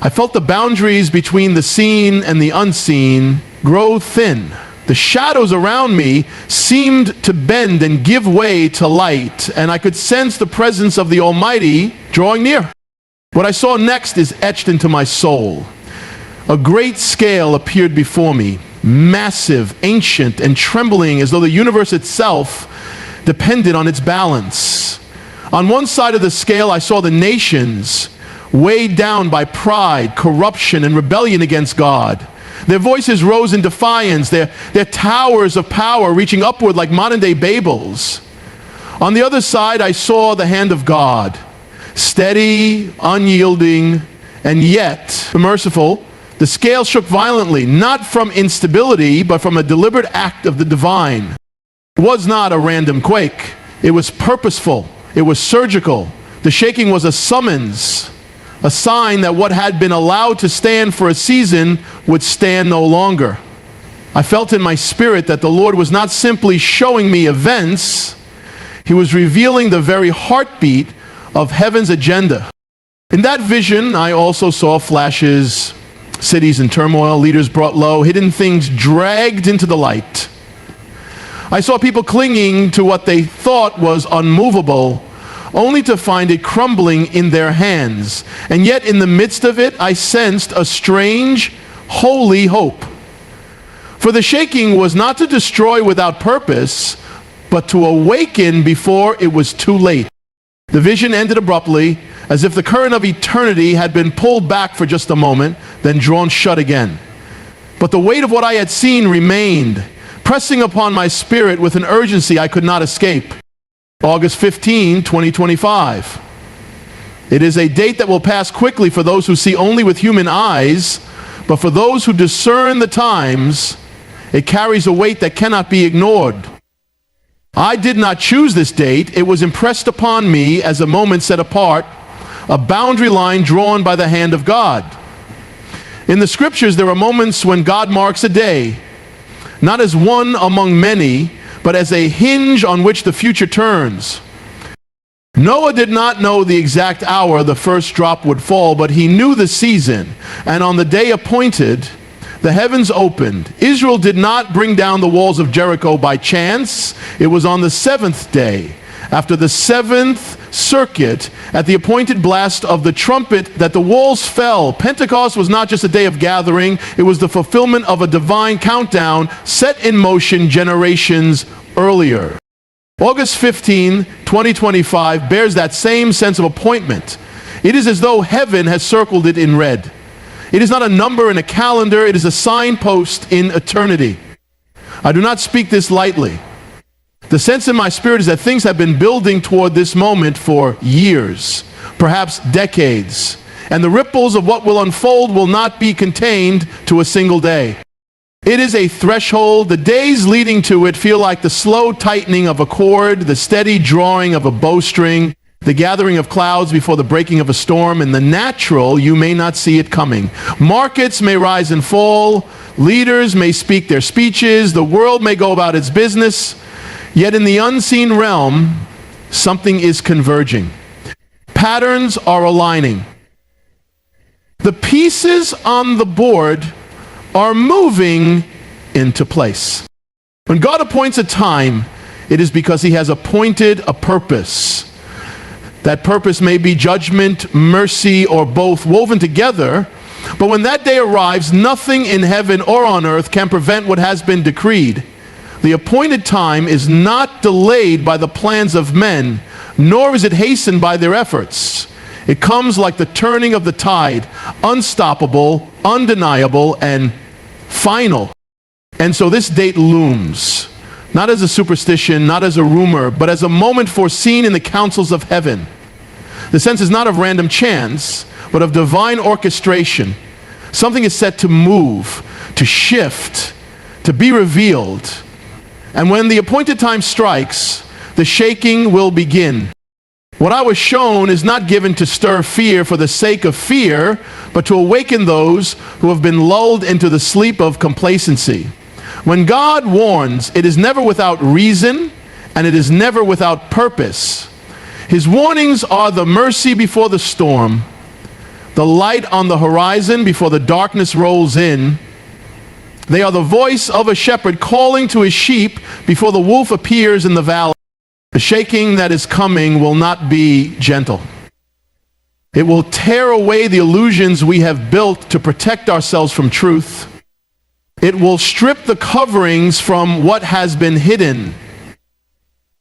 I felt the boundaries between the seen and the unseen grow thin. The shadows around me seemed to bend and give way to light, and I could sense the presence of the Almighty drawing near. What I saw next is etched into my soul. A great scale appeared before me, massive, ancient, and trembling as though the universe itself depended on its balance. On one side of the scale, I saw the nations weighed down by pride, corruption, and rebellion against God. Their voices rose in defiance, their towers of power reaching upward like modern-day Babels. On the other side, I saw the hand of God, steady, unyielding, and yet merciful. The scale shook violently, not from instability, but from a deliberate act of the divine. It was not a random quake. It was purposeful. It was surgical. The shaking was a summons, a sign that what had been allowed to stand for a season would stand no longer. I felt in my spirit that the Lord was not simply showing me events, He was revealing the very heartbeat of heaven's agenda. In that vision, I also saw flashes, cities in turmoil, leaders brought low, hidden things dragged into the light. I saw people clinging to what they thought was unmovable, only to find it crumbling in their hands. And yet in the midst of it, I sensed a strange, holy hope. For the shaking was not to destroy without purpose, but to awaken before it was too late. The vision ended abruptly, as if the current of eternity had been pulled back for just a moment, then drawn shut again. But the weight of what I had seen remained, pressing upon my spirit with an urgency I could not escape. August 15, 2025. It is a date that will pass quickly for those who see only with human eyes, but for those who discern the times, it carries a weight that cannot be ignored. I did not choose this date. It was impressed upon me as a moment set apart, a boundary line drawn by the hand of God. In the scriptures, there are moments when God marks a day, not as one among many, but as a hinge on which the future turns. Noah did not know the exact hour the first drop would fall, but he knew the season, and on the day appointed, the heavens opened. Israel did not bring down the walls of Jericho by chance. It was on the seventh day, after the seventh circuit, at the appointed blast of the trumpet, that the walls fell. Pentecost was not just a day of gathering, it was the fulfillment of a divine countdown set in motion generations earlier. August 15, 2025 bears that same sense of appointment. It is as though heaven has circled it in red. It is not a number in a calendar, it is a signpost in eternity. I do not speak this lightly. The sense in my spirit is that things have been building toward this moment for years, perhaps decades, and the ripples of what will unfold will not be contained to a single day. It is a threshold. The days leading to it feel like the slow tightening of a cord, the steady drawing of a bowstring, the gathering of clouds before the breaking of a storm. In the natural, you may not see it coming. Markets may rise and fall, leaders may speak their speeches, the world may go about its business. Yet in the unseen realm, something is converging. Patterns are aligning. The pieces on the board are moving into place. When God appoints a time, it is because He has appointed a purpose. That purpose may be judgment, mercy, or both woven together. But when that day arrives, nothing in heaven or on earth can prevent what has been decreed. The appointed time is not delayed by the plans of men, nor is it hastened by their efforts. It comes like the turning of the tide, unstoppable, undeniable, and final. And so this date looms, not as a superstition, not as a rumor, but as a moment foreseen in the councils of heaven. The sense is not of random chance, but of divine orchestration. Something is set to move, to shift, to be revealed. And when the appointed time strikes, the shaking will begin. What I was shown is not given to stir fear for the sake of fear, but to awaken those who have been lulled into the sleep of complacency. When God warns, it is never without reason, and it is never without purpose. His warnings are the mercy before the storm, the light on the horizon before the darkness rolls in. They are the voice of a shepherd calling to his sheep before the wolf appears in the valley. The shaking that is coming will not be gentle. It will tear away the illusions we have built to protect ourselves from truth. It will strip the coverings from what has been hidden.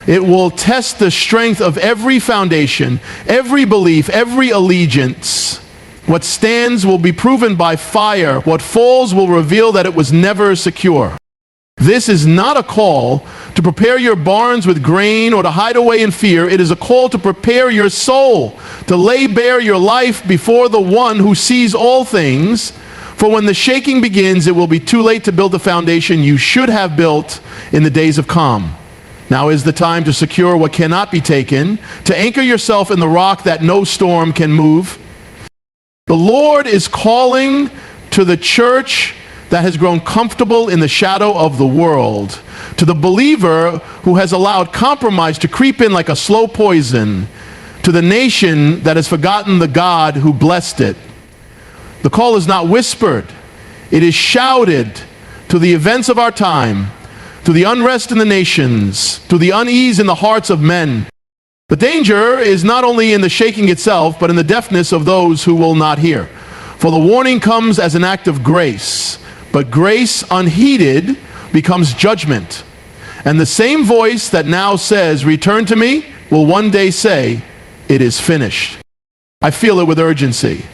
It will test the strength of every foundation, every belief, every allegiance. What stands will be proven by fire. What falls will reveal that it was never secure. This is not a call to prepare your barns with grain or to hide away in fear. It is a call to prepare your soul, to lay bare your life before the one who sees all things. For when the shaking begins, it will be too late to build the foundation you should have built in the days of calm. Now is the time to secure what cannot be taken, to anchor yourself in the rock that no storm can move. The Lord is calling to the church that has grown comfortable in the shadow of the world, to the believer who has allowed compromise to creep in like a slow poison, to the nation that has forgotten the God who blessed it. The call is not whispered, it is shouted to the events of our time, to the unrest in the nations, to the unease in the hearts of men. The danger is not only in the shaking itself, but in the deafness of those who will not hear. For the warning comes as an act of grace, but grace unheeded becomes judgment. And the same voice that now says, "Return to me," will one day say, "It is finished." I feel it with urgency.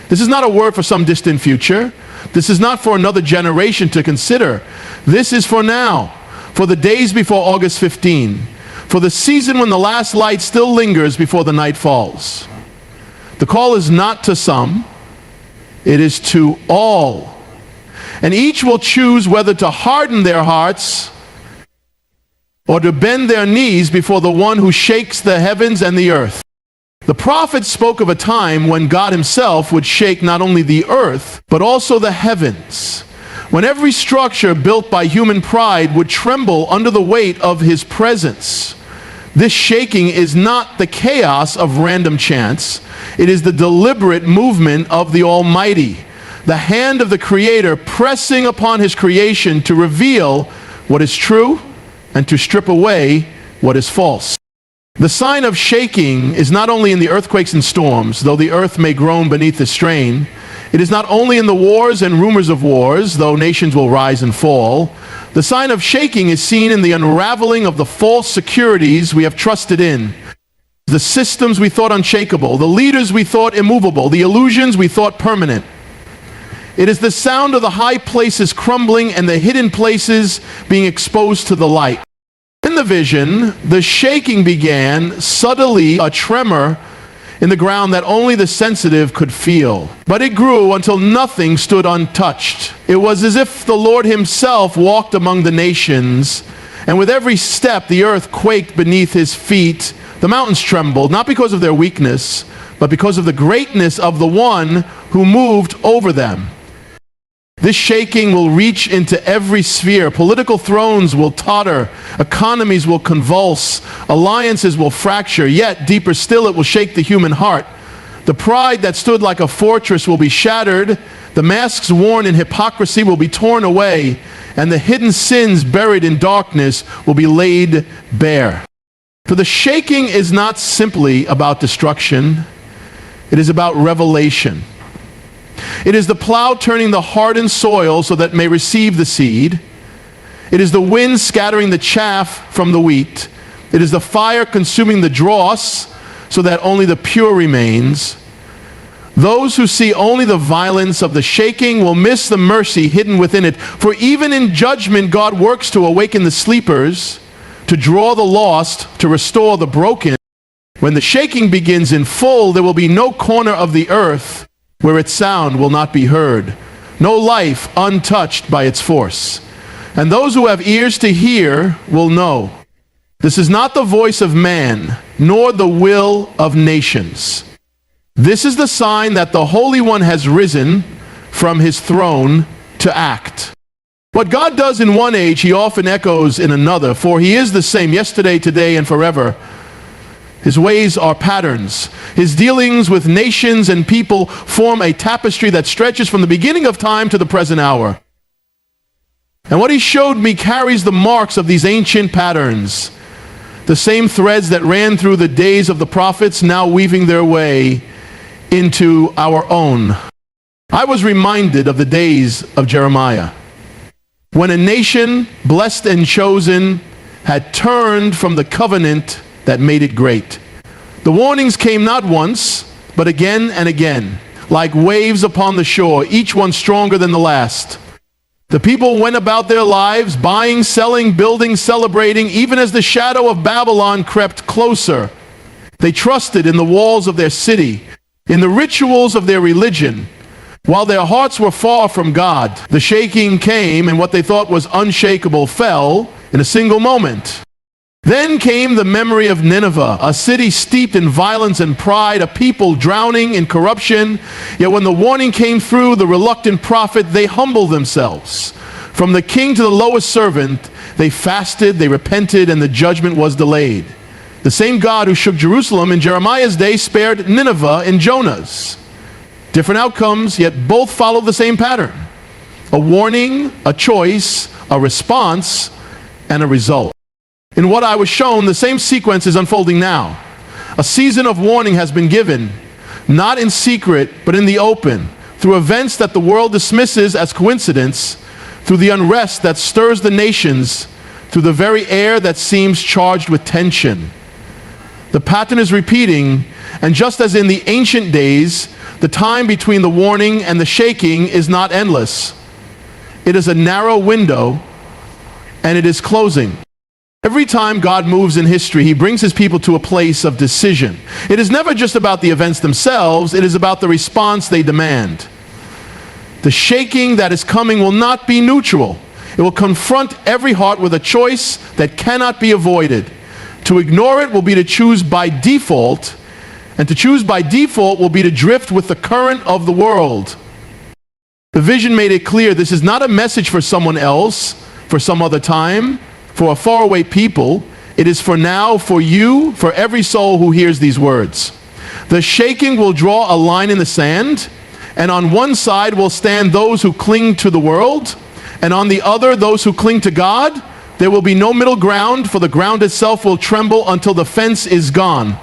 This is not a word for some distant future. This is not for another generation to consider. This is for now, for the days before August 15, for the season when the last light still lingers before the night falls. The call is not to some, it is to all. And each will choose whether to harden their hearts or to bend their knees before the one who shakes the heavens and the earth. The prophet spoke of a time when God himself would shake not only the earth, but also the heavens, when every structure built by human pride would tremble under the weight of his presence. This shaking is not the chaos of random chance. It is the deliberate movement of the Almighty, the hand of the Creator pressing upon his creation to reveal what is true and to strip away what is false. The sign of shaking is not only in the earthquakes and storms, though the earth may groan beneath the strain. It is not only in the wars and rumors of wars, though nations will rise and fall. The sign of shaking is seen in the unraveling of the false securities we have trusted in, the systems we thought unshakable, the leaders we thought immovable, the illusions we thought permanent. It is the sound of the high places crumbling and the hidden places being exposed to the light. In the vision, the shaking began subtly, a tremor in the ground that only the sensitive could feel. But it grew until nothing stood untouched. It was as if the Lord himself walked among the nations, and with every step the earth quaked beneath his feet. The mountains trembled, not because of their weakness, but because of the greatness of the one who moved over them. This shaking will reach into every sphere. Political thrones will totter, economies will convulse, alliances will fracture, yet deeper still it will shake the human heart. The pride that stood like a fortress will be shattered, the masks worn in hypocrisy will be torn away, and the hidden sins buried in darkness will be laid bare. For the shaking is not simply about destruction, it is about revelation. It is the plow turning the hardened soil so that it may receive the seed. It is the wind scattering the chaff from the wheat. It is the fire consuming the dross so that only the pure remains. Those who see only the violence of the shaking will miss the mercy hidden within it. For even in judgment, God works to awaken the sleepers, to draw the lost, to restore the broken. When the shaking begins in full, there will be no corner of the earth where its sound will not be heard, no life untouched by its force. And those who have ears to hear will know. This is not the voice of man, nor the will of nations. This is the sign that the Holy One has risen from his throne to act. What God does in one age, he often echoes in another, for he is the same yesterday, today, and forever. His ways are patterns. His dealings with nations and people form a tapestry that stretches from the beginning of time to the present hour. And what he showed me carries the marks of these ancient patterns. The same threads that ran through the days of the prophets now weaving their way into our own. I was reminded of the days of Jeremiah, when a nation, blessed and chosen, had turned from the covenant that made it great. The warnings came not once, but again and again, like waves upon the shore, each one stronger than the last. The people went about their lives, buying, selling, building, celebrating, even as the shadow of Babylon crept closer. They trusted in the walls of their city, in the rituals of their religion, while their hearts were far from God. The shaking came, and what they thought was unshakable fell in a single moment. Then came the memory of Nineveh, a city steeped in violence and pride, a people drowning in corruption. Yet when the warning came through the reluctant prophet, they humbled themselves. From the king to the lowest servant, they fasted, they repented, and the judgment was delayed. The same God who shook Jerusalem in Jeremiah's day spared Nineveh in Jonah's. Different outcomes, yet both follow the same pattern. A warning, a choice, a response, and a result. In what I was shown, the same sequence is unfolding now. A season of warning has been given, not in secret, but in the open, through events that the world dismisses as coincidence, through the unrest that stirs the nations, through the very air that seems charged with tension. The pattern is repeating, and just as in the ancient days, the time between the warning and the shaking is not endless. It is a narrow window, and it is closing. Every time God moves in history, he brings his people to a place of decision. It is never just about the events themselves, it is about the response they demand. The shaking that is coming will not be neutral. It will confront every heart with a choice that cannot be avoided. To ignore it will be to choose by default, and to choose by default will be to drift with the current of the world. The vision made it clear this is not a message for someone else, for some other time, for a faraway people. It is for now, for you, for every soul who hears these words. The shaking will draw a line in the sand, and on one side will stand those who cling to the world, and on the other those who cling to God. There will be no middle ground, for the ground itself will tremble until the fence is gone.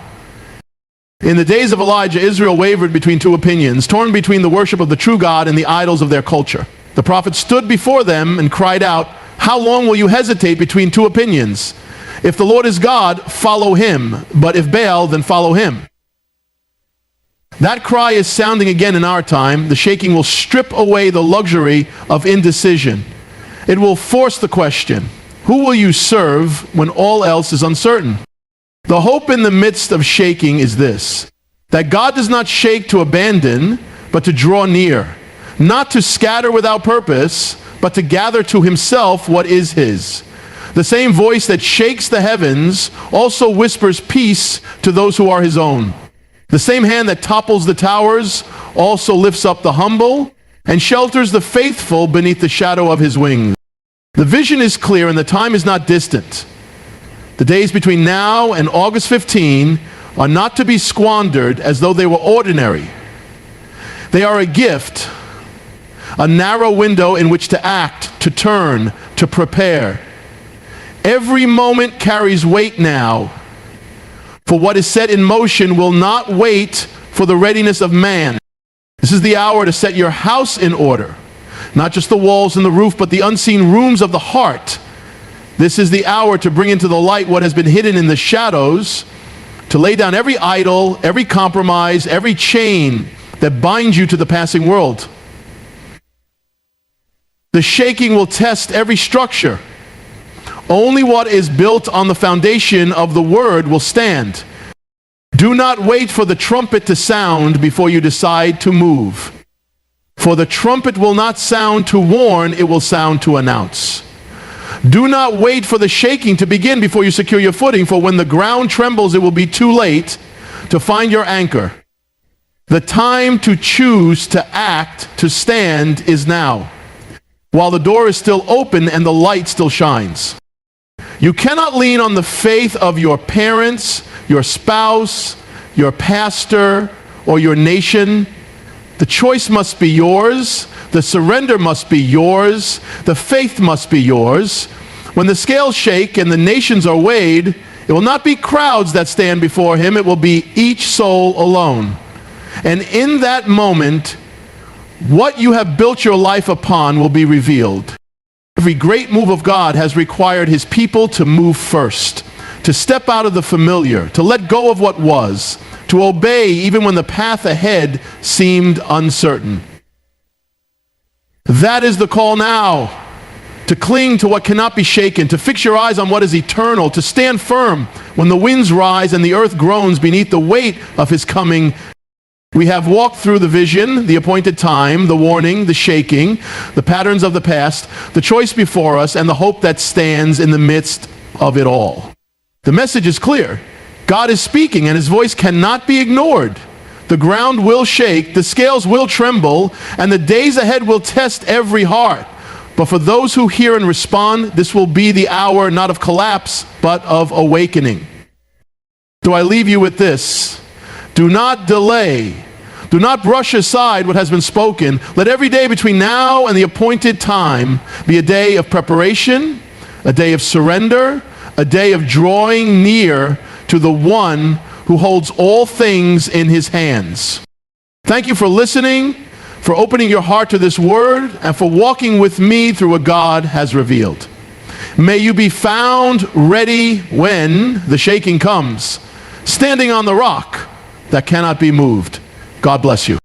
In the days of Elijah, Israel wavered between two opinions, torn between the worship of the true God and the idols of their culture. The prophet stood before them and cried out, "How long will you hesitate between two opinions? If the Lord is God, follow him, but if Baal, then follow him." That cry is sounding again in our time. The shaking will strip away the luxury of indecision. It will force the question, who will you serve when all else is uncertain? The hope in the midst of shaking is this, that God does not shake to abandon, but to draw near, not to scatter without purpose, but to gather to himself what is his. The same voice that shakes the heavens also whispers peace to those who are his own. The same hand that topples the towers also lifts up the humble and shelters the faithful beneath the shadow of his wings. The vision is clear and the time is not distant. The days between now and August 15 are not to be squandered as though they were ordinary. They are a gift, a narrow window in which to act, to turn, to prepare. Every moment carries weight now, for what is set in motion will not wait for the readiness of man. This is the hour to set your house in order, not just the walls and the roof, but the unseen rooms of the heart. This is the hour to bring into the light what has been hidden in the shadows, to lay down every idol, every compromise, every chain that binds you to the passing world. The shaking will test every structure. Only what is built on the foundation of the word will stand. Do not wait for the trumpet to sound before you decide to move. For the trumpet will not sound to warn, it will sound to announce. Do not wait for the shaking to begin before you secure your footing, for when the ground trembles, it will be too late to find your anchor. The time to choose, to act, to stand is now, while the door is still open and the light still shines. You cannot lean on the faith of your parents, your spouse, your pastor, or your nation. The choice must be yours. The surrender must be yours. The faith must be yours. When the scales shake and the nations are weighed, it will not be crowds that stand before him. It will be each soul alone. And in that moment, what you have built your life upon will be revealed. Every great move of God has required his people to move first, to step out of the familiar, to let go of what was, to obey even when the path ahead seemed uncertain. That is the call now. To cling to what cannot be shaken, to fix your eyes on what is eternal, to stand firm when the winds rise and the earth groans beneath the weight of his coming. We have walked through the vision, the appointed time, the warning, the shaking, the patterns of the past, the choice before us, and the hope that stands in the midst of it all. The message is clear. God is speaking, and his voice cannot be ignored. The ground will shake, the scales will tremble, and the days ahead will test every heart. But for those who hear and respond, this will be the hour not of collapse, but of awakening. So I leave you with this. Do not delay. Do not brush aside what has been spoken. Let every day between now and the appointed time be a day of preparation, a day of surrender, a day of drawing near to the one who holds all things in his hands. Thank you for listening, for opening your heart to this word, and for walking with me through what God has revealed. May you be found ready when the shaking comes, standing on the rock that cannot be moved. God bless you.